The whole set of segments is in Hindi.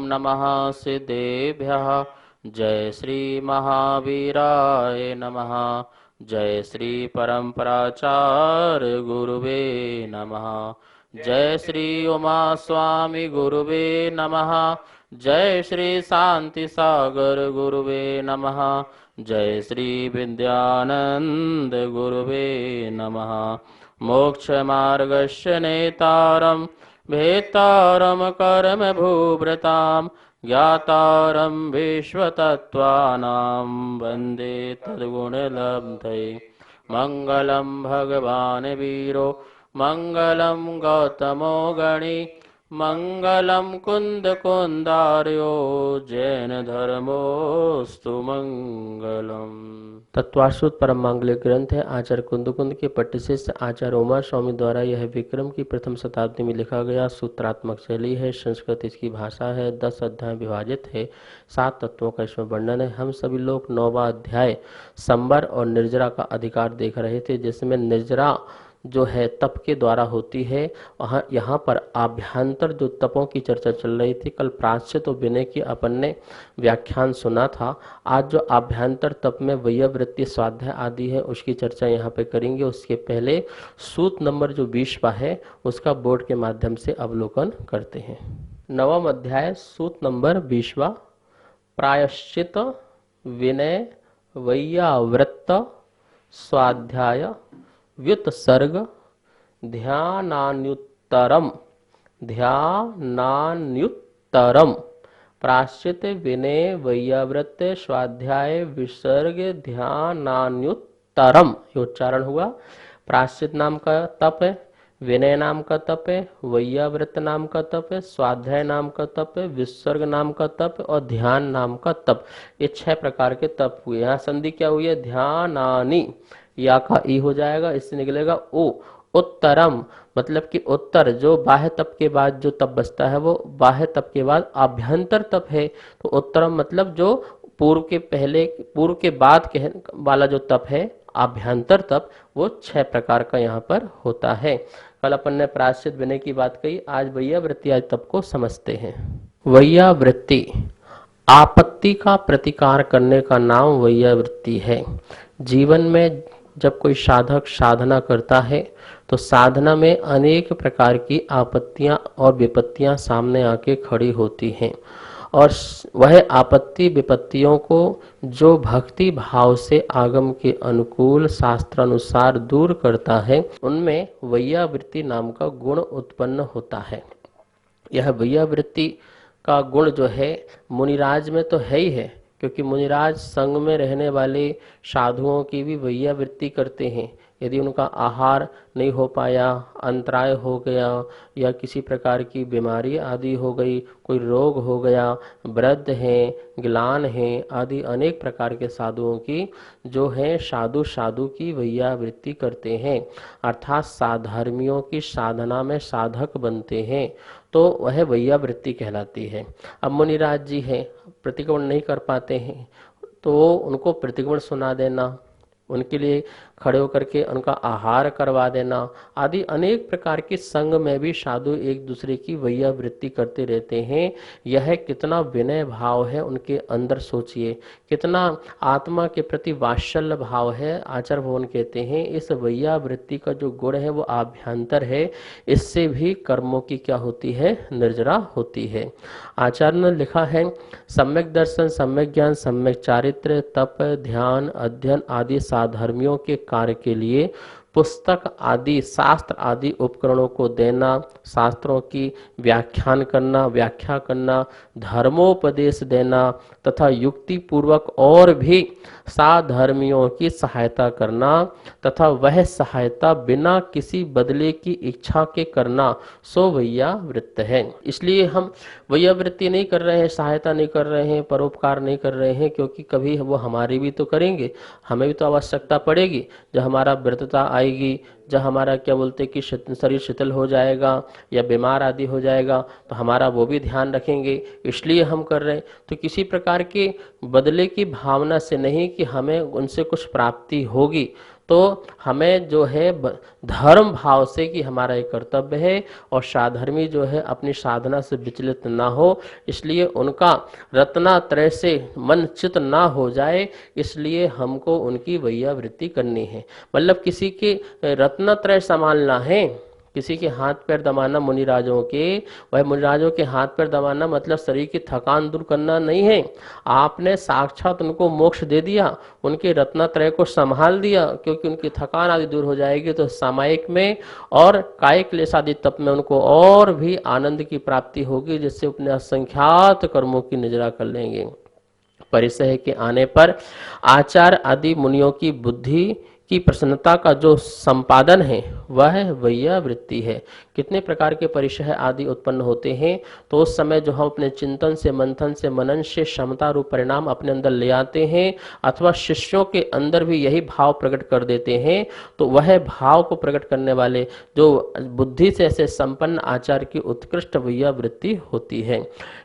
नमः सिद्धेभ्यः। जय श्री महावीराय नमः। जय श्री परम्पराचार्य गुरुवे नमः। जय श्री उमा स्वामी गुरुवे नमः। जय श्री शांति सागर गुरुवे नमः। जय श्री विद्यानंद गुरुवे नमः। मोक्ष मार्गस्य नेतारं भेतारं कर्म भूभृतां ज्ञातारं विश्वतत्त्वानां वन्दे तद्गुणलब्धये। मङ्गलं भगवान् वीरो मङ्गलं गौतमो गणी मङ्गलं कुन्दकुन्दार्यो जैन धर्मोऽस्तु मंगलम। तत्वाश्रुत परम मांगलिक ग्रंथ है आचार्य कुंदकुंद के पट्टशिष्य आचार्य उमा स्वामी द्वारा यह विक्रम की प्रथम शताब्दी में लिखा गया सूत्रात्मक शैली है। संस्कृत इसकी भाषा है। 10 अध्याय विभाजित है। 7 तत्वों का इसमें वर्णन है। हम सभी लोग 9वां अध्याय संवर और निर्जरा का अधिकार देख रहे थे, जिसमें निर्जरा जो है तप के द्वारा होती है। वहाँ यहाँ पर आभ्यंतर जो तपों की चर्चा चल रही थी। कल प्रायश्चित और विनय की अपन ने व्याख्यान सुना था। आज जो आभ्यंतर तप में वैयावृत्ति स्वाध्याय आदि है उसकी चर्चा यहाँ पे करेंगे। उसके पहले सूत्र नंबर जो 20वां है उसका बोर्ड के माध्यम से अवलोकन करते हैं। 9वां अध्याय सूत्र नंबर 20वां। प्रायश्चित विनय वैयावृत्त स्वाध्याय व्युत्सर्ग ध्यानान्युत्तरम प्रायश्चित विनय वैयावृत्त स्वाध्याय विसर्ग ध्यानान्युत्तरम ये उच्चारण हुआ। प्रायश्चित नाम का तप है, विनय नाम का तप है, वैयावृत्त नाम का तप है, स्वाध्याय नाम का तप है, विसर्ग नाम का तप और ध्यान नाम का तप। ये 6 प्रकार के तप हुए। यहाँ संधि क्या हुई है? ध्यानानि, या का ई हो जाएगा, इससे निकलेगा ओ। उत्तरम मतलब कि उत्तर जो बाह्य तप के बाद जो तप बचता है वो बाह्य तप के बाद आभ्यंतर तप है। तो उत्तरम मतलब जो पूर्व के बाद वाला जो तप है आभ्यंतर तप, वो 6 प्रकार का यहाँ पर होता है। कल अपन ने प्रायश्चित विनय की बात कही। आज वैयावृत्ति आज तप को समझते हैं। वैयावृत्ति आपत्ति का प्रतिकार करने का नाम वैयावृत्ति है। जीवन में जब कोई साधक साधना करता है तो साधना में अनेक प्रकार की आपत्तियां और विपत्तियां सामने आके खड़ी होती हैं, और वह आपत्ति विपत्तियों को जो भक्ति भाव से आगम के अनुकूल शास्त्रानुसार दूर करता है, उनमें वैयावृत्ति नाम का गुण उत्पन्न होता है। यह वैयावृत्ति का गुण जो है मुनिराज में तो है ही है, क्योंकि मुनिराज संग में रहने वाले साधुओं की भी वैयावृत्ति करते हैं। यदि उनका आहार नहीं हो पाया, अंतराय हो गया, या किसी प्रकार की बीमारी आदि हो गई, कोई रोग हो गया, वृद्ध हैं, ग्लान हैं आदि अनेक प्रकार के साधुओं की जो है साधु की वैयावृत्ति करते हैं, अर्थात साधर्मियों की साधना में साधक बनते हैं, तो वह वैयावृत्ति कहलाती है। अब मुनिराज जी हैं, प्रतिक्रमण नहीं कर पाते हैं, तो उनको प्रतिक्रमण सुना देना, उनके लिए खड़े होकर के उनका आहार करवा देना आदि अनेक प्रकार के संग में भी साधु एक दूसरे की वैयावृत्ति करते रहते हैं। यह कितना विनय भाव है उनके अंदर, सोचिए कितना आत्मा के प्रति वात्सल्य भाव है। आचार्य भगवान कहते हैं इस वैयावृत्ति का जो गुण है वो आभ्यंतर है, इससे भी कर्मों की क्या होती है? निर्जरा होती है। आचार्य ने लिखा है सम्यक दर्शन, सम्यक ज्ञान, सम्यक चारित्र, तप, ध्यान, अध्ययन आदि साधर्मियों के कार्य के लिए पुस्तक आदि शास्त्र आदि उपकरणों को देना, शास्त्रों की व्याख्या करना, धर्मोपदेश देना तथा युक्ति पूर्वक और भी साधर्मियों की सहायता करना तथा वह सहायता बिना किसी बदले की इच्छा के करना, सो वैयावृत्त है। इसलिए हम वैयावृत्ति नहीं कर रहे हैं, सहायता नहीं कर रहे हैं, परोपकार नहीं कर रहे हैं, क्योंकि कभी वो हमारी भी तो करेंगे, हमें भी तो आवश्यकता पड़ेगी। जब हमारा वृद्धता आएगी, जब हमारा क्या बोलते हैं कि शरीर शिथिल हो जाएगा या बीमार आदि हो जाएगा तो हमारा वो भी ध्यान रखेंगे, इसलिए हम कर रहे हैं। तो किसी प्रकार के बदले की भावना से नहीं कि हमें उनसे कुछ प्राप्ति होगी, तो हमें जो है धर्म भाव से कि हमारा एक कर्तव्य है और साधर्मी जो है अपनी साधना से विचलित ना हो, इसलिए उनका रत्नात्रय से मन चित ना हो जाए, इसलिए हमको उनकी वैयावृत्ति करनी है। मतलब किसी के रत्नात्रय संभालना है, किसी के हाथ पैर दबाना मुनिराजों के, वह मुनिराजों के हाथ पैर दबाना मतलब शरीर की थकान दूर करना नहीं है। आपने साक्षात उनको मोक्ष दे दिया, उनके रत्नात्रय को संभाल दिया, क्योंकि उनकी थकान आदि दूर हो जाएगी तो सामायिक में और कायिक क्लेश आदि तप में उनको और भी आनंद की प्राप्ति होगी, जिससे अपने असंख्यात कर्मों की निजरा कर लेंगे। परिसह के आने पर आचार आदि मुनियों की बुद्धि की प्रसन्नता का जो संपादन है वह वैयावृत्ति है। कितने प्रकार के परिसह आदि उत्पन्न होते हैं, तो उस समय जो हम अपने चिंतन से, मंथन से, मनन से क्षमता रूप परिणाम अपने अंदर ले आते हैं अथवा शिष्यों के अंदर भी यही भाव प्रकट कर देते हैं, तो वह भाव को प्रकट करने वाले जो बुद्धि से ऐसे संपन्न आचार की उत्कृष्ट वैयावृत्ति होती है।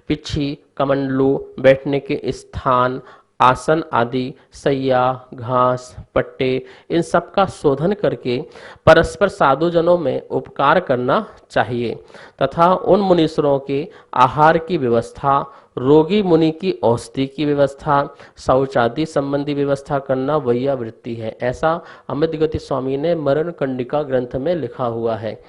पिछी, कमंडलू, बैठने के स्थान, आसन आदि, सैया, घास, पट्टे, इन सब का शोधन करके परस्पर साधुजनों में उपकार करना चाहिए तथा उन मुनीश्वरों के आहार की व्यवस्था, रोगी मुनि की औषधि की व्यवस्था, शौचादि संबंधी व्यवस्था करना वैयावृत्ति है। ऐसा अमित गति स्वामी ने मरण कंडिका ग्रंथ में लिखा हुआ है।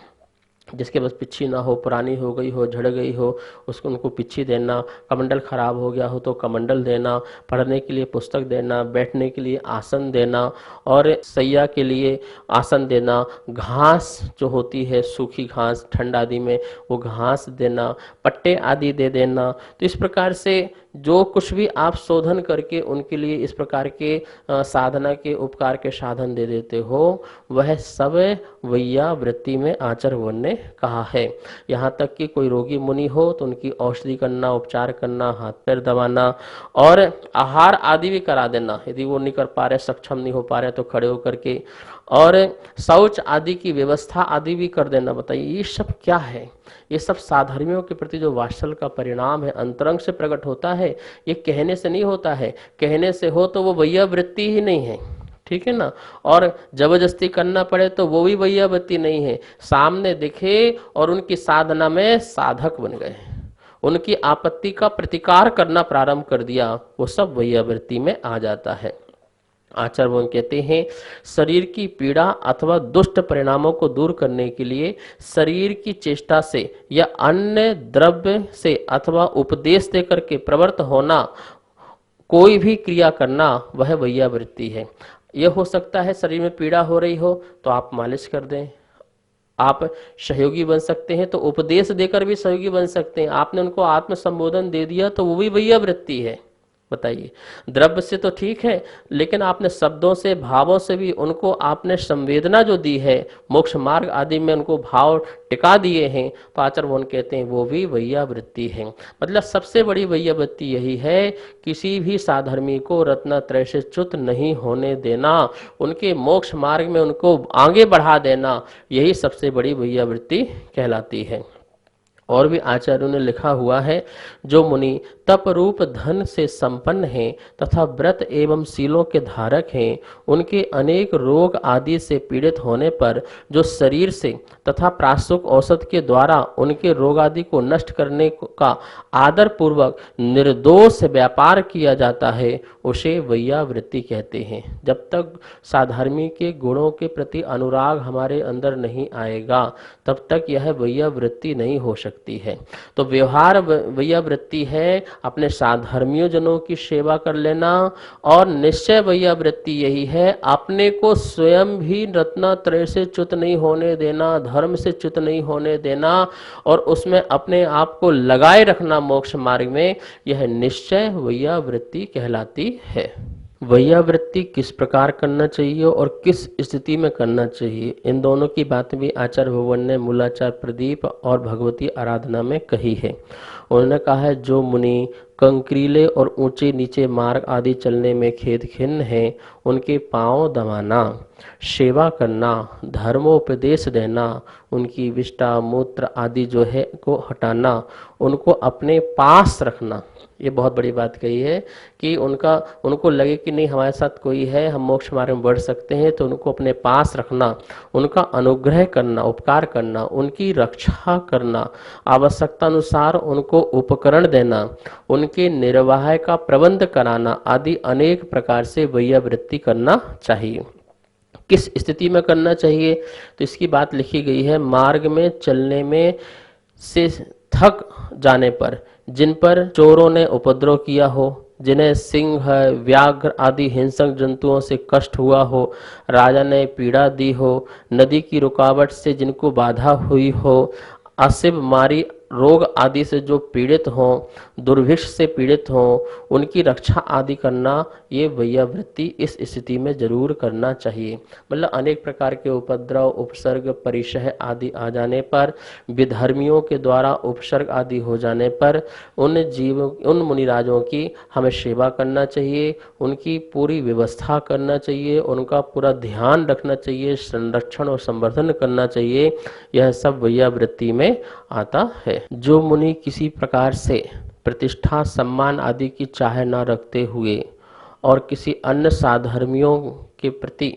जिसके बस पिच्छी ना हो, पुरानी हो गई हो, झड़ गई हो, उसको उनको पिच्छी देना, कमंडल खराब हो गया हो तो कमंडल देना, पढ़ने के लिए पुस्तक देना, बैठने के लिए आसन देना और सैया के लिए आसन देना, घास जो होती है सूखी घास ठंड आदि में वो घास देना, पट्टे आदि दे देना। तो इस प्रकार से जो कुछ भी आप शोधन करके उनके लिए इस प्रकार के साधना के उपकार के साधन दे देते हो, वह सब वैयावृत्ति में आचार्य ने कहा है। यहाँ तक कि कोई रोगी मुनि हो तो उनकी औषधि करना, उपचार करना, हाथ पैर दबाना और आहार आदि भी करा देना, यदि वो नहीं कर पा रहे, सक्षम नहीं हो पा रहे तो खड़े होकर के, और शौच आदि की व्यवस्था आदि भी कर देना। बताइए ये सब क्या है? ये सब साधर्मियों के प्रति जो वात्सल्य का परिणाम है, अंतरंग से प्रकट होता है, ये कहने से नहीं होता है। कहने से हो तो वो वैयावृत्ति ही नहीं है, ठीक है ना। और जबरदस्ती करना पड़े तो वो भी वैयावृत्ति नहीं है। सामने दिखे और उनकी साधना में साधक बन गए, उनकी आपत्ति का प्रतिकार करना प्रारंभ कर दिया, वो सब वैयावृत्ति में आ जाता है। आचार्य कहते हैं शरीर की पीड़ा अथवा दुष्ट परिणामों को दूर करने के लिए शरीर की चेष्टा से या अन्य द्रव्य से अथवा उपदेश देकर के प्रवृत्त होना, कोई भी क्रिया करना, वह वैयावृत्ति है। यह हो सकता है शरीर में पीड़ा हो रही हो तो आप मालिश कर दें, आप सहयोगी बन सकते हैं, तो उपदेश देकर भी सहयोगी बन सकते हैं। आपने उनको आत्म संबोधन दे दिया तो वो भी वैयावृत्ति है। बताइए, द्रव्य से तो ठीक है, लेकिन आपने शब्दों से, भावों से भी उनको आपने संवेदना जो दी है, मोक्ष मार्ग आदि में उनको भाव टिका दिए हैं, तो आचार्य कहते हैं वो भी वैयावृत्ति है। मतलब सबसे बड़ी वैयावृत्ति यही है, किसी भी साधर्मी को रत्नत्रय से च्युत नहीं होने देना, उनके मोक्ष मार्ग में उनको आगे बढ़ा देना, यही सबसे बड़ी वैयावृत्ति कहलाती है। और भी आचार्यों ने लिखा हुआ है, जो मुनि तप रूप धन से संपन्न हैं तथा व्रत एवं सीलों के धारक हैं, उनके अनेक रोग आदि से पीड़ित होने पर जो शरीर से तथा प्राशुक औषध के द्वारा उनके रोग आदि को नष्ट करने का आदर पूर्वक निर्दोष व्यापार किया जाता है, उसे वैयावृत्ति कहते हैं। जब तक साधर्मी के गुणों के प्रति अनुराग हमारे अंदर नहीं आएगा, तब तक यह वैयावृत्ति नहीं हो सकती है। तो व्यवहार वैयावृत्ति है, अपने साधर्मियों जनों की सेवा कर लेना, और निश्चय वैयावृत्ति यही है, अपने को स्वयं भी रत्नत्रय से च्युत नहीं होने देना, धर्म से च्युत नहीं होने देना, और उसमें अपने आप को लगाए रखना मोक्ष मार्ग में, यह निश्चय वैयावृत्ति कहलाती है। वैयावृत्ति किस प्रकार करना चाहिए और किस स्थिति में करना चाहिए, इन दोनों की बात भी आचार्य भगवान ने मूलाचार्य प्रदीप और भगवती आराधना में कही है। उन्होंने कहा है, जो मुनि कंकरीले और ऊंचे नीचे मार्ग आदि चलने में खेद खिन्न हैं, उनके पांव दबाना, सेवा करना, धर्मोपदेश देना, उनकी विष्ठा मूत्र आदि जो है को हटाना, उनको अपने पास रखना। ये बहुत बड़ी बात कही है कि उनको लगे कि नहीं हमारे साथ कोई है, हम मोक्ष मार्ग में बढ़ सकते हैं, तो उनको अपने पास रखना, उनका अनुग्रह करना, उपकार करना, उनकी रक्षा करना, आवश्यकता अनुसार उनको उपकरण देना, उनके निर्वाह का प्रबंध कराना आदि अनेक प्रकार से वैयावृत्ति करना चाहिए। किस स्थिति में करना चाहिए, तो इसकी बात लिखी गई है। मार्ग में चलने में से थक जाने पर, जिन पर चोरों ने उपद्रव किया हो, जिन्हें सिंह व्याघ्र आदि हिंसक जंतुओं से कष्ट हुआ हो, राजा ने पीड़ा दी हो, नदी की रुकावट से जिनको बाधा हुई हो, असिब मारी रोग आदि से जो पीड़ित हों, दुर्भिक्ष से पीड़ित हों, उनकी रक्षा आदि करना, ये वैयावृत्ति इस स्थिति में जरूर करना चाहिए। मतलब अनेक प्रकार के उपद्रव, उपसर्ग, परिशह आदि आ जाने पर, विधर्मियों के द्वारा उपसर्ग आदि हो जाने पर उन मुनिराजों की हमें सेवा करना चाहिए, उनकी पूरी व्यवस्था करना चाहिए, उनका पूरा ध्यान रखना चाहिए, संरक्षण और संवर्धन करना चाहिए। यह सब वैयावृत्ति में आता है। जो मुनि किसी प्रकार से प्रतिष्ठा, सम्मान आदि की चाह न रखते हुए और किसी अन्य साधर्मियों के प्रति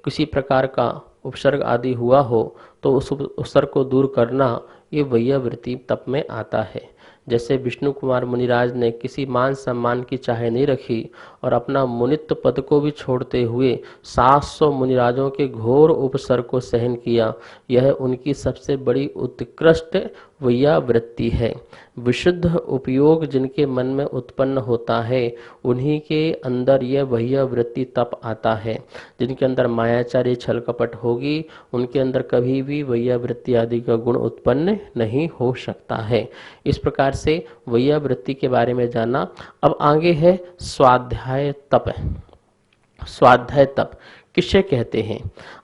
किसी प्रकार का उपसर्ग आदि हुआ हो, तो उस उपसर्ग को दूर करना ये वैयावृत्ति तप में आता है। जैसे विष्णु कुमार मुनिराज ने किसी मान सम्मान की चाह नहीं रखी और अपना मुनित्व पद को भी छोड़ते हुए 700 मुनिराजों के घोर उपसर्ग को सहन किया। यह उनकी सबसे बड़ी उत्कृष्ट वैयावृत्ति है। विशुद्ध उपयोग जिनके मन में उत्पन्न होता है, उन्हीं के अंदर यह वैयावृत्ति तप आता है। जिनके अंदर मायाचारी छल कपट होगी, उनके अंदर कभी भी वैयावृत्ति आदि का गुण उत्पन्न नहीं हो सकता है। इस प्रकार से वैयावृत्ति के बारे में जाना। अब आगे है स्वाध्याय तप। स्वाध्याय तप किसे कहते हैं?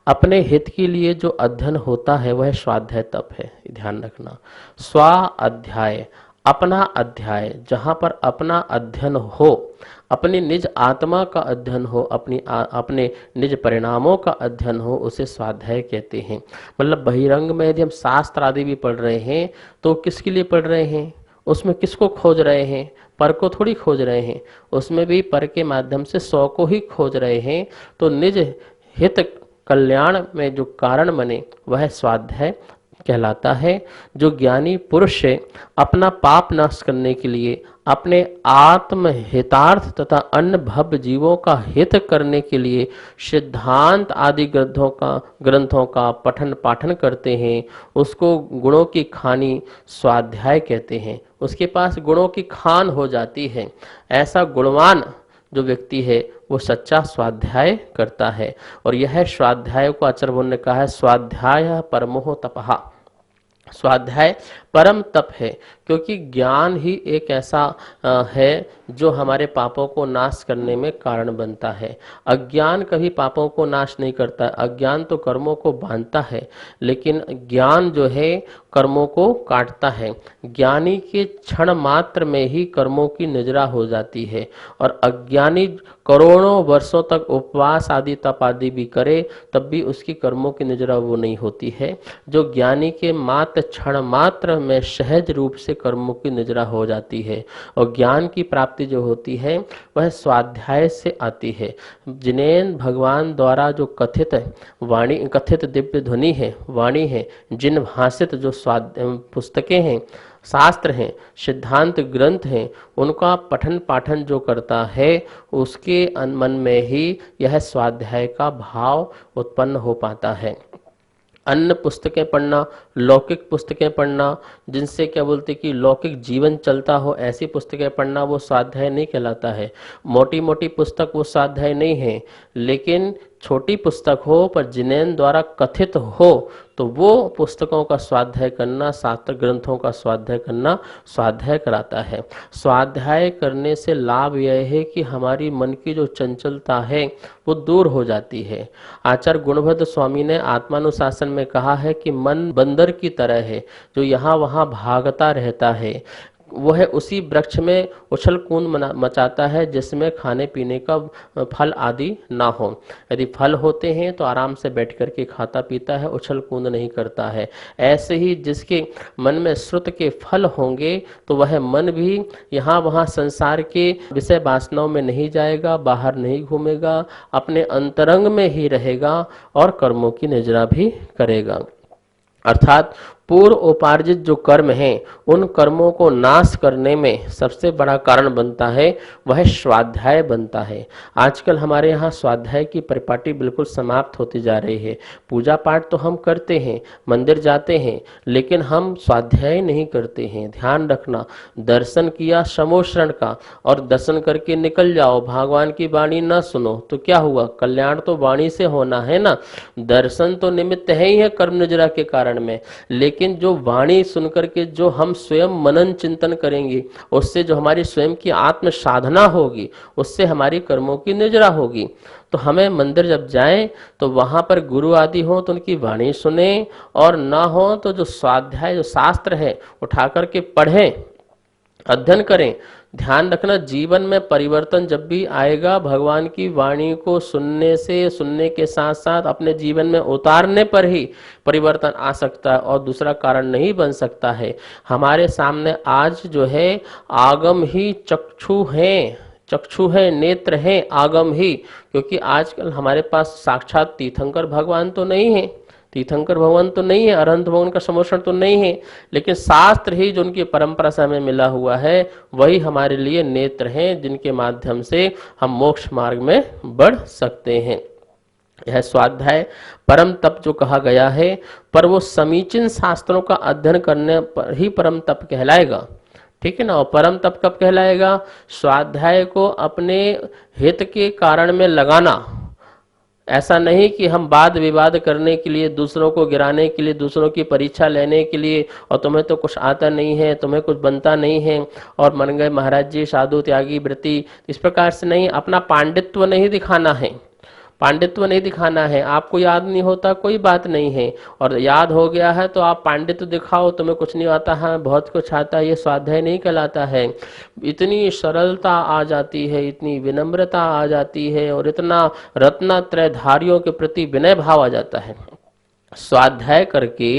अपने हित के लिए जो अध्ययन होता है वह स्वाध्याय तप है, ध्यान रखना। स्वाध्याय अपना अध्याय, जहाँ पर अपना अध्ययन हो, अपनी निज आत्मा का अध्ययन हो, अपने निज परिणामों का अध्ययन हो, उसे स्वाध्याय कहते हैं। मतलब बहिरंग में यदि हम शास्त्र आदि भी पढ़ रहे हैं तो किसके लिए पढ़ रहे हैं? उसमें किसको खोज रहे हैं? पर को थोड़ी खोज रहे हैं, उसमें भी पर के माध्यम से सौ को ही खोज रहे हैं। तो निज हित कल्याण में जो कारण बने वह स्वाध्याय कहलाता है। जो ज्ञानी पुरुष है अपना पाप नाश करने के लिए, अपने आत्म हितार्थ तथा अन्य भव्य जीवों का हित करने के लिए सिद्धांत आदि ग्रंथों का पठन पाठन करते हैं, उसको गुणों की खानी स्वाध्याय कहते हैं। उसके पास गुणों की खान हो जाती है। ऐसा गुणवान जो व्यक्ति है वो सच्चा स्वाध्याय करता है। और यह स्वाध्याय को आचार्य ने कहा है स्वाध्याय परमोह तपः। स्वाध्याय परम तप है, क्योंकि ज्ञान ही एक ऐसा है जो हमारे पापों को नाश करने में कारण बनता है। अज्ञान कभी पापों को नाश नहीं करता। अज्ञान तो कर्मों को बांधता है, लेकिन ज्ञान जो है कर्मों को काटता है। ज्ञानी के क्षण मात्र में ही कर्मों की निजरा हो जाती है, और अज्ञानी करोड़ों वर्षों तक उपवास आदि तप आदि भी करे तब भी उसकी कर्मों की निजरा वो नहीं होती है। जो ज्ञानी के मात्र क्षण मात्र में सहज रूप से कर्मों की निजरा हो जाती है। और ज्ञान की प्राप्ति जो होती है वह स्वाध्याय से आती है। जिन्हें भगवान द्वारा जो कथित दिव्य ध्वनि है, वाणी है, जिन भाषित जो पुस्तकें हैं, शास्त्र हैं, सिद्धांत ग्रंथ हैं, उनका पठन पाठन जो करता है उसके मन में ही यह स्वाध्याय का भाव उत्पन्न हो पाता है। अन्य पुस्तकें पढ़ना, लौकिक पुस्तकें पढ़ना, जिनसे क्या बोलते कि लौकिक जीवन चलता हो, ऐसी पुस्तकें पढ़ना वो स्वाध्याय नहीं कहलाता है। मोटी मोटी पुस्तक वो स्वाध्याय नहीं है, लेकिन छोटी पुस्तक हो पर जिनेन द्वारा कथित हो तो वो पुस्तकों का स्वाध्याय करना, शास्त्र ग्रंथों का स्वाध्याय करना स्वाध्याय कराता है। स्वाध्याय करने से लाभ यह है कि हमारी मन की जो चंचलता है वो दूर हो जाती है। आचार्य गुणभद्र स्वामी ने आत्मानुशासन में कहा है कि मन बंदर की तरह है जो यहाँ वहाँ भागता रहता है। वह उसी वृक्ष में उछल कूद मचाता है जिसमें खाने पीने का फल आदि ना हो। यदि फल होते हैं तो आराम से बैठ कर के खाता पीता है, उछल कूद नहीं करता है। ऐसे ही जिसके मन में श्रुत के फल होंगे तो वह मन भी यहाँ वहाँ संसार के विषय वासनाओं में नहीं जाएगा, बाहर नहीं घूमेगा, अपने अंतरंग में ही रहेगा और कर्मों की निजरा भी करेगा। अर्थात पूर्व उपार्जित जो कर्म हैं उन कर्मों को नाश करने में सबसे बड़ा कारण बनता है वह स्वाध्याय बनता है। आजकल हमारे यहाँ स्वाध्याय की परिपाटी बिल्कुल समाप्त होती जा रही है। पूजा पाठ तो हम करते हैं, मंदिर जाते हैं, लेकिन हम स्वाध्याय नहीं करते हैं। ध्यान रखना, दर्शन किया समोशरण का और दर्शन करके निकल जाओ, भगवान की वाणी न सुनो तो क्या हुआ? कल्याण तो वाणी से होना है ना। दर्शन तो निमित्त है ही है कर्म निजरा के कारण में, लेकिन जो वाणी सुनकर के जो हम स्वयं मनन चिंतन करेंगे, उससे जो हमारी स्वयं की आत्म साधना होगी, उससे हमारी कर्मों की निजरा होगी। तो हमें मंदिर जब जाएं तो वहां पर गुरु आदि हो तो उनकी वाणी सुने, और ना हो तो जो स्वाध्याय जो शास्त्र है उठा करके पढ़ें, अध्ययन करें। ध्यान रखना, जीवन में परिवर्तन जब भी आएगा भगवान की वाणी को सुनने से, सुनने के साथ साथ अपने जीवन में उतारने पर ही परिवर्तन आ सकता है, और दूसरा कारण नहीं बन सकता है। हमारे सामने आज जो है आगम ही चक्षु है, नेत्र हैं आगम ही, क्योंकि आजकल हमारे पास साक्षात तीर्थंकर भगवान तो नहीं है, तीर्थंकर भगवान तो नहीं है, अरहंत भगवान का समोषण तो नहीं है, लेकिन शास्त्र ही जो उनकी परंपरा से हमें मिला हुआ है वही हमारे लिए नेत्र हैं, जिनके माध्यम से हम मोक्ष मार्ग में बढ़ सकते हैं। यह स्वाध्याय परम तप जो कहा गया है, पर वो समीचीन शास्त्रों का अध्ययन करने पर ही परम तप कहलाएगा। ठीक है ना। और परम तप कब कहलाएगा? स्वाध्याय को अपने हित के कारण में लगाना। ऐसा नहीं कि हम वाद विवाद करने के लिए, दूसरों को गिराने के लिए, दूसरों की परीक्षा लेने के लिए, और तुम्हें तो कुछ आता नहीं है, तुम्हें कुछ बनता नहीं है और मन गए महाराज जी साधु त्यागी व्रती, इस प्रकार से नहीं। अपना पांडित्य नहीं दिखाना है, पांडित्य नहीं दिखाना है। आपको याद नहीं होता कोई बात नहीं है, और याद हो गया है तो आप पांडित्य दिखाओ, तुम्हें कुछ नहीं आता है, बहुत कुछ आता है, ये स्वाध्याय नहीं कहलाता है। इतनी सरलता आ जाती है, इतनी विनम्रता आ जाती है, और इतना रत्नत्रयधारियों के प्रति विनय भाव आ जाता है। स्वाध्याय करके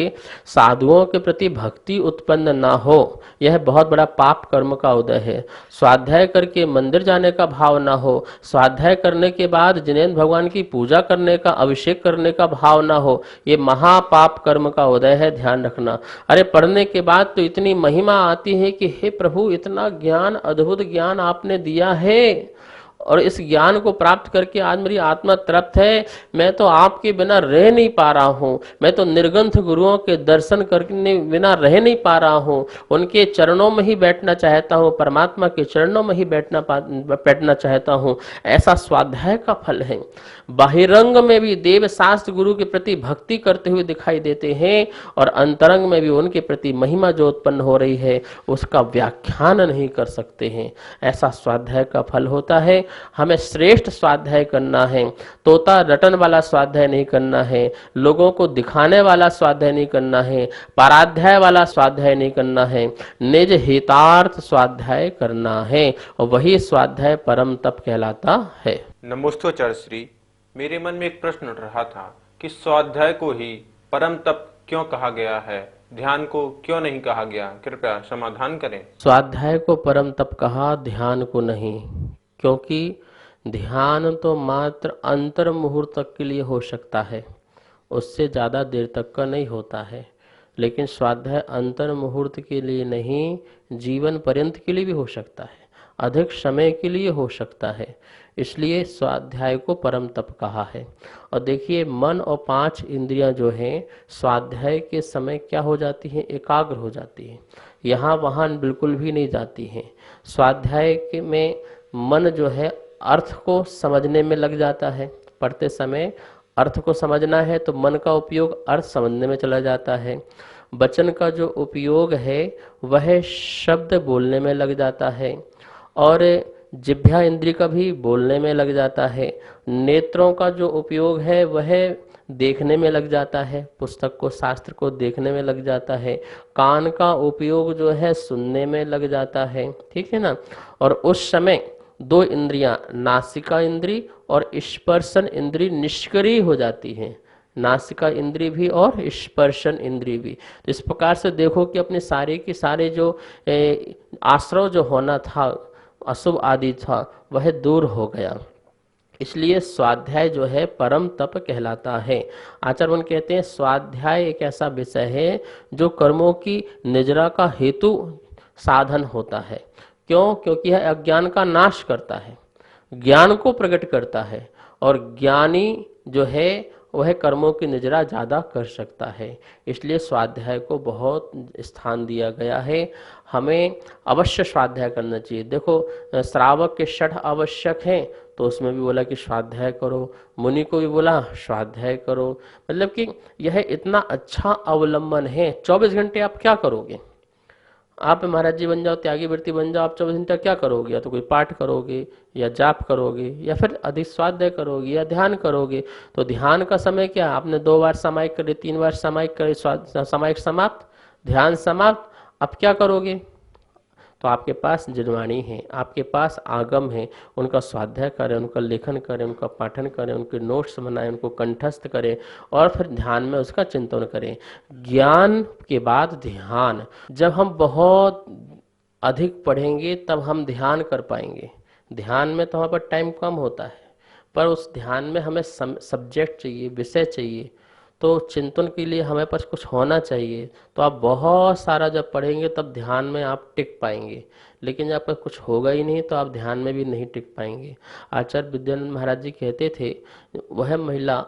साधुओं के प्रति भक्ति उत्पन्न ना हो, यह बहुत बड़ा पाप कर्म का उदय है। स्वाध्याय करके मंदिर जाने का भाव ना हो, स्वाध्याय करने के बाद जिनेंद्र भगवान की पूजा करने का, अभिषेक करने का भाव ना हो, ये महापाप कर्म का उदय है। ध्यान रखना। अरे पढ़ने के बाद तो इतनी महिमा आती है कि हे प्रभु, इतना ज्ञान, अद्भुत ज्ञान आपने दिया है, और इस ज्ञान को प्राप्त करके आज मेरी आत्मा तृप्त है, मैं तो आपके बिना रह नहीं पा रहा हूँ, मैं तो निर्ग्रंथ गुरुओं के दर्शन करने बिना रह नहीं पा रहा हूँ, उनके चरणों में ही बैठना चाहता हूँ, परमात्मा के चरणों में ही बैठना चाहता हूँ। ऐसा स्वाध्याय का फल है। बाहिरंग में भी देव शास्त्र गुरु के प्रति भक्ति करते हुए दिखाई देते हैं, और अंतरंग में भी उनके प्रति महिमा जो उत्पन्न हो रही है उसका व्याख्यान नहीं कर सकते हैं। ऐसा स्वाध्याय का फल होता है। हमें श्रेष्ठ स्वाध्याय करना है, तोता रटन वाला स्वाध्याय नहीं करना है, लोगों को दिखाने वाला स्वाध्याय नहीं करना है, पाराध्याय वाला स्वाध्याय नहीं करना है, निज हितार्थ स्वाध्याय करना है, और वही स्वाध्याय परम तप कहलाता है। नमोस्तुचार्य श्री, मेरे मन में एक प्रश्न उठ रहा था कि स्वाध्याय को ही परम तप क्यों कहा गया है, ध्यान को क्यों नहीं कहा गया? कृपया समाधान करें। स्वाध्याय को परम तप कहा, ध्यान को नहीं, क्योंकि ध्यान तो मात्र अंतर मुहूर्त तक के लिए हो सकता है, उससे ज़्यादा देर तक का नहीं होता है। लेकिन स्वाध्याय अंतर मुहूर्त के लिए नहीं, जीवन पर्यंत के लिए भी हो सकता है, अधिक समय के लिए हो सकता है। इसलिए स्वाध्याय को परम तप कहा है। और देखिए, मन और 5 इंद्रियां जो हैं स्वाध्याय के समय क्या हो जाती हैं? एकाग्र हो जाती हैं, यहाँ वहाँ बिल्कुल भी नहीं जाती हैं। स्वाध्याय के में मन जो है अर्थ को समझने में लग जाता है। पढ़ते समय अर्थ को समझना है तो मन का उपयोग अर्थ समझने में चला जाता है। वचन का जो उपयोग है वह शब्द बोलने में लग जाता है, और जिह्वा इंद्रिय का भी बोलने में लग जाता है। नेत्रों का जो उपयोग है वह देखने में लग जाता है, पुस्तक को शास्त्र को देखने में लग जाता है। कान का उपयोग जो है सुनने में लग जाता है, ठीक है ना। और उस समय दो इंद्रियां, नासिका इंद्री और स्पर्शन इंद्री निष्क्रिय हो जाती हैं, नासिका इंद्री भी और स्पर्शन इंद्री भी। तो इस प्रकार से देखो कि अपने सारे के सारे जो आश्रव जो होना था, अशुभ आदि था, वह दूर हो गया। इसलिए स्वाध्याय जो है परम तप कहलाता है। आचार्यवन कहते हैं स्वाध्याय एक ऐसा विषय है जो कर्मों की निजरा का हेतु साधन होता है। क्यों? क्योंकि यह अज्ञान का नाश करता है, ज्ञान को प्रकट करता है, और ज्ञानी जो है वह कर्मों की निजरा ज्यादा कर सकता है। इसलिए स्वाध्याय को बहुत स्थान दिया गया है। हमें अवश्य स्वाध्याय करना चाहिए। देखो श्रावक के 6 आवश्यक हैं, तो उसमें भी बोला कि स्वाध्याय करो, मुनि को भी बोला स्वाध्याय करो। मतलब कि यह इतना अच्छा अवलंबन है। 24 घंटे आप क्या करोगे? आप महाराज जी बन जाओ, त्यागी वृत्ति बन जाओ, आप 24 घंटा क्या करोगे? या तो कोई पाठ करोगे, या जाप करोगे, या फिर अधिक स्वाध्याय करोगे, या ध्यान करोगे। तो ध्यान का समय क्या? आपने 2 बार सामायिक करे, 3 बार सामायिक करे, सामायिक समाप्त, ध्यान समाप्त। अब क्या करोगे? तो आपके पास जिनवाणी है, आपके पास आगम है, उनका स्वाध्याय करें, उनका लेखन करें, उनका पाठन करें, उनके नोट्स बनाएं, उनको कंठस्थ करें, और फिर ध्यान में उसका चिंतन करें। ज्ञान के बाद ध्यान। जब हम बहुत अधिक पढ़ेंगे तब हम ध्यान कर पाएंगे। ध्यान में तो हमारे पास टाइम कम होता है, पर उस ध्यान में हमें सब्जेक्ट चाहिए, विषय चाहिए। तो चिंतन के लिए हमें पास कुछ होना चाहिए। तो आप बहुत सारा जब पढ़ेंगे तब ध्यान में आप टिक पाएंगे, लेकिन जब आपका कुछ होगा ही नहीं तो आप ध्यान में भी नहीं टिक पाएंगे। आचार्य विद्यानंद महाराज जी कहते थे, वह महिला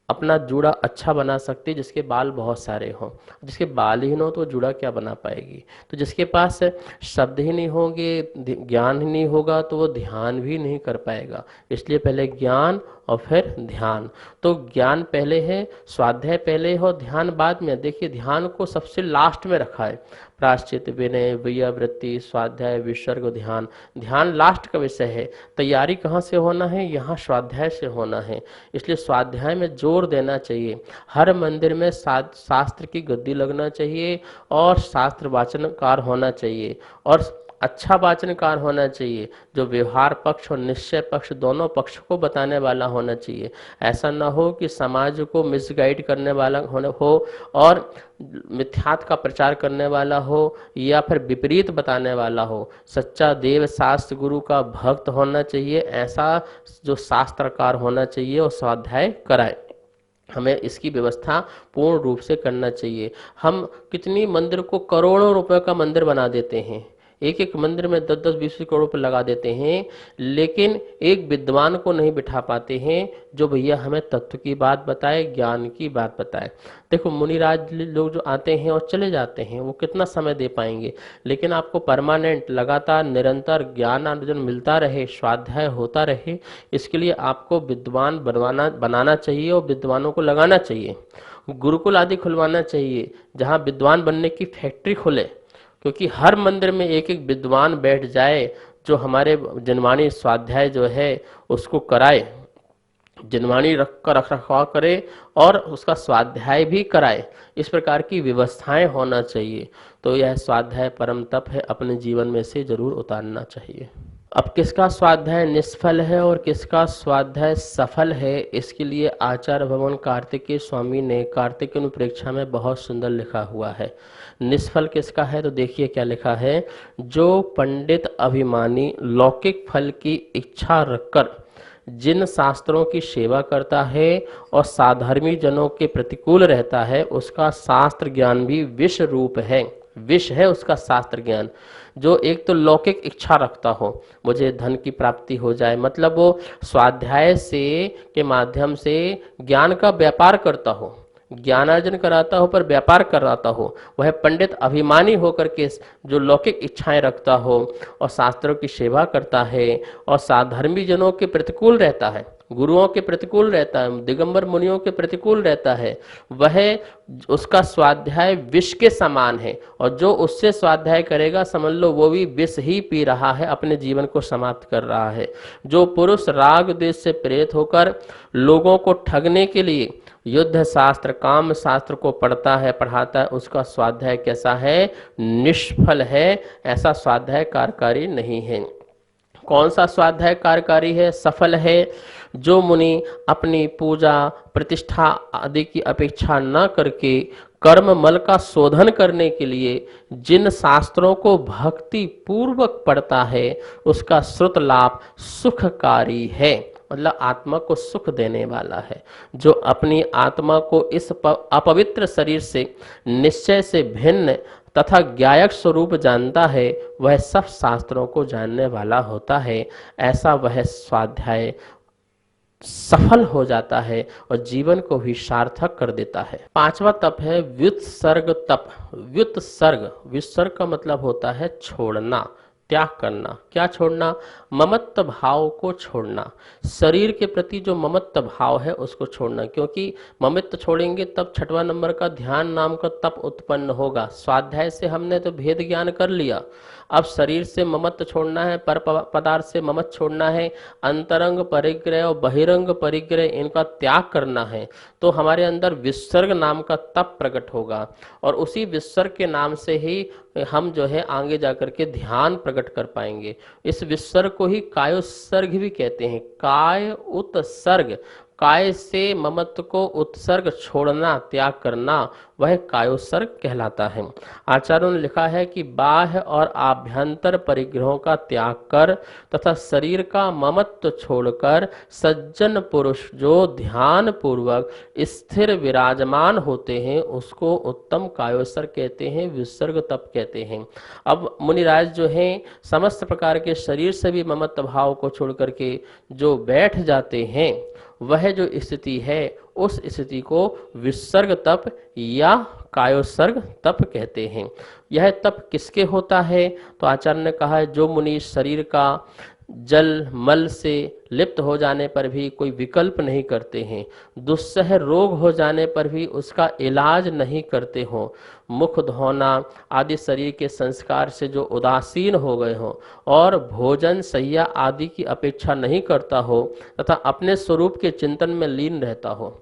अपना जूड़ा अच्छा बना सकती है जिसके बाल बहुत सारे हों। जिसके बाल ही ना हो तो वो जूड़ा क्या बना पाएगी? तो जिसके पास शब्द ही नहीं होंगे, ज्ञान ही नहीं होगा, तो वो ध्यान भी नहीं कर पाएगा। इसलिए पहले ज्ञान और फिर ध्यान। तो ज्ञान पहले है, स्वाध्याय पहले हो, ध्यान बाद में। देखिए ध्यान को सबसे लास्ट में रखा है। प्रायश्चित, विनय, व्यावृत्ति, स्वाध्याय, विसर्ग, ध्यान। ध्यान लास्ट का विषय है। तैयारी कहाँ से होना है? यहाँ स्वाध्याय से होना है। इसलिए स्वाध्याय में जोर देना चाहिए। हर मंदिर में शास्त्र की गद्दी लगना चाहिए, और शास्त्र वाचनकार होना चाहिए, और अच्छा वाचनकार होना चाहिए जो व्यवहार पक्ष और निश्चय पक्ष दोनों पक्ष को बताने वाला होना चाहिए। ऐसा ना हो कि समाज को मिसगाइड करने वाला हो और मिथ्यात का प्रचार करने वाला हो, या फिर विपरीत बताने वाला हो। सच्चा देव शास्त्र गुरु का भक्त होना चाहिए, ऐसा जो शास्त्रकार होना चाहिए और स्वाध्याय कराए। हमें इसकी व्यवस्था पूर्ण रूप से करना चाहिए। हम कितनी मंदिर को करोड़ों रुपए का मंदिर बना देते हैं, एक एक मंदिर में 10-10, 20 करोड़ रुपए लगा देते हैं, लेकिन एक विद्वान को नहीं बिठा पाते हैं जो भैया हमें तत्व की बात बताए, ज्ञान की बात बताए। देखो मुनिराज लोग जो आते हैं और चले जाते हैं, वो कितना समय दे पाएंगे? लेकिन आपको परमानेंट, लगातार, निरंतर ज्ञान अर्जन मिलता रहे, स्वाध्याय होता रहे, इसके लिए आपको विद्वान बनाना चाहिए और विद्वानों को लगाना चाहिए। गुरुकुल आदि खुलवाना चाहिए जहाँ विद्वान बनने की फैक्ट्री खुले, क्योंकि हर मंदिर में एक एक विद्वान बैठ जाए जो हमारे जिनवाणी स्वाध्याय जो है उसको कराए, जिनवाणी रख रखाव करे और उसका स्वाध्याय भी कराए। इस प्रकार की व्यवस्थाएं होना चाहिए। तो यह स्वाध्याय परम तप है, अपने जीवन में से जरूर उतारना चाहिए। अब किसका स्वाध्याय निष्फल है और किसका स्वाध्याय सफल है, इसके लिए आचार्य भगवान कार्तिकेय स्वामी ने कार्तिक अनुप्रेक्षा में बहुत सुंदर लिखा हुआ है। निष्फल किसका है? तो देखिए क्या लिखा है। जो पंडित अभिमानी लौकिक फल की इच्छा रखकर जिन शास्त्रों की सेवा करता है और साधर्मी जनों के प्रतिकूल रहता है, उसका शास्त्र ज्ञान भी विष रूप है। विष है उसका शास्त्र ज्ञान। जो एक तो लौकिक इच्छा रखता हो, मुझे धन की प्राप्ति हो जाए, मतलब वो स्वाध्याय से के माध्यम से ज्ञान का व्यापार करता हो, ज्ञानार्जन कराता हो पर व्यापार कराता हो, वह पंडित अभिमानी होकर के जो लौकिक इच्छाएं रखता हो और शास्त्रों की सेवा करता है और साधर्मी जनों के प्रतिकूल रहता है, गुरुओं के प्रतिकूल रहता है, दिगंबर मुनियों के प्रतिकूल रहता है, वह उसका स्वाध्याय विष के समान है। और जो उससे स्वाध्याय करेगा समझ लो वो भी विष ही पी रहा है, अपने जीवन को समाप्त कर रहा है। जो पुरुष राग द्वेष से प्रेरित होकर लोगों को ठगने के लिए युद्ध शास्त्र काम शास्त्र को पढ़ता है पढ़ाता है उसका स्वाध्याय कैसा है? निष्फल है। ऐसा स्वाध्याय कार्यकारी नहीं है। कौन सा स्वाध्याय कार्यकारी है, सफल है? जो मुनि अपनी पूजा प्रतिष्ठा आदि की अपेक्षा न करके कर्म मल का शोधन करने के लिए जिन शास्त्रों को भक्ति पूर्वक पढ़ता है उसका श्रुत लाभ सुखकारी है, मतलब आत्मा को सुख देने वाला है। जो अपनी आत्मा को इस अपवित्र शरीर से निश्चय से भिन्न तथा ज्ञायक स्वरूप जानता है वह सब शास्त्रों को जानने वाला होता है। ऐसा वह स्वाध्याय सफल हो जाता है और जीवन को भी सार्थक कर देता है। पांचवा तप है व्युत्सर्ग तप। व्युत्सर्ग, विसर्ग का मतलब होता है छोड़ना, त्याग करना। क्या छोड़ना? ममत्व भाव को छोड़ना। शरीर के प्रति जो ममत्व भाव है उसको छोड़ना, क्योंकि ममत्व छोड़ेंगे तब छठवां नंबर का ध्यान नाम का तप उत्पन्न होगा। स्वाध्याय से हमने तो भेद ज्ञान कर लिया, अब शरीर से ममत्व छोड़ना है, पर पदार्थ से ममत्व छोड़ना है, अंतरंग परिग्रह और बहिरंग परिग्रह इनका त्याग करना है। तो हमारे अंदर विसर्ग नाम का तप प्रकट होगा और उसी विसर्ग के नाम से ही हम जो है आगे जाकर के ध्यान प्रकट कर पाएंगे। इस विसर्ग को ही कायोत्सर्ग भी कहते हैं। काय उत्सर्ग, काय से ममत्व को उत्सर्ग छोड़ना त्याग करना, वह कायोत्सर्ग कहलाता है। आचार्यों ने लिखा है कि बाह्य और आभ्यंतर परिग्रहों का त्याग कर तथा शरीर का ममत्व छोड़कर सज्जन पुरुष जो ध्यान पूर्वक स्थिर विराजमान होते हैं उसको उत्तम कायोत्सर्ग कहते हैं, विसर्ग तप कहते हैं। अब मुनिराज जो हैं समस्त प्रकार के शरीर से भी ममत्व भाव को छोड़ करके जो बैठ जाते हैं वह जो स्थिति है उस स्थिति को विसर्ग तप या कायोत्सर्ग तप कहते हैं। यह तप किसके होता है? तो आचार्य ने कहा है जो मुनि शरीर का जल मल से लिप्त हो जाने पर भी कोई विकल्प नहीं करते हैं, दुस्सह रोग हो जाने पर भी उसका इलाज नहीं करते हो, मुख धोना आदि शरीर के संस्कार से जो उदासीन हो गए हो और भोजन सैया आदि की अपेक्षा नहीं करता हो तथा अपने स्वरूप के चिंतन में लीन रहता हो।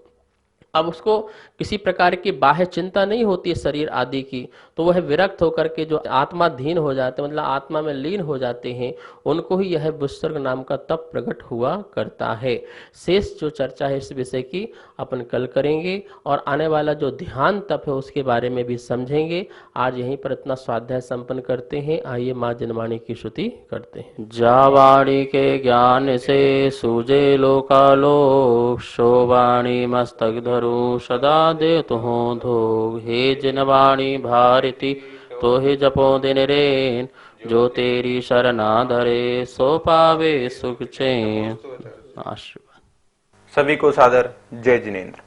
अब उसको किसी प्रकार की बाह्य चिंता नहीं होती है शरीर आदि की, तो वह विरक्त होकर के जो आत्माधीन हो जाते हैं, मतलब आत्मा में लीन हो जाते हैं, उनको ही यह विसर्ग नाम का तप प्रकट हुआ करता है। शेष जो चर्चा है इस विषय की अपन कल करेंगे और आने वाला जो ध्यान तप है उसके बारे में भी समझेंगे। आज यहीं पर इतना स्वाध्याय संपन्न करते हैं। आइए माँ जनवाणी की श्रुति करते हैं। जावाणी के ज्ञान से सूजे लोकालोक, शोवाणी मस्तक धरो सदा दे तो धोग। हे जनवाणी भारती तो ही जपो दिन रेन, जो तेरी शरणा धरे सो पावे सुख चैन। आशीर्वाद। सभी को सादर जय जिनेन्द्र।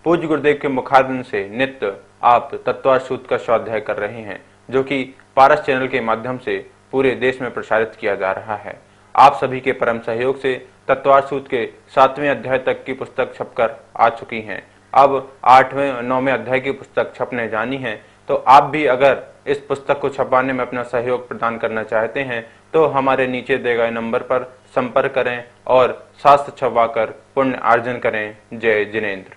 पूज्य गुरुदेव के मुखारबिंद से नित्य आप तत्वार्थ सूत्र का स्वाध्याय कर रहे हैं, जो कि पारस चैनल के माध्यम से पूरे देश में प्रसारित किया जा रहा है। आप सभी के परम सहयोग से तत्वार्थ सूत्र के 7वें अध्याय तक की पुस्तक छपकर आ चुकी हैं। अब 8वें और 9वें अध्याय की पुस्तक छपने जानी है, तो आप भी अगर इस पुस्तक को छपाने में अपना सहयोग प्रदान करना चाहते हैं तो हमारे नीचे दिए गए नंबर पर संपर्क करें और शास्त्र छपवाकर पुण्य अर्जन करें। जय जिनेन्द्र।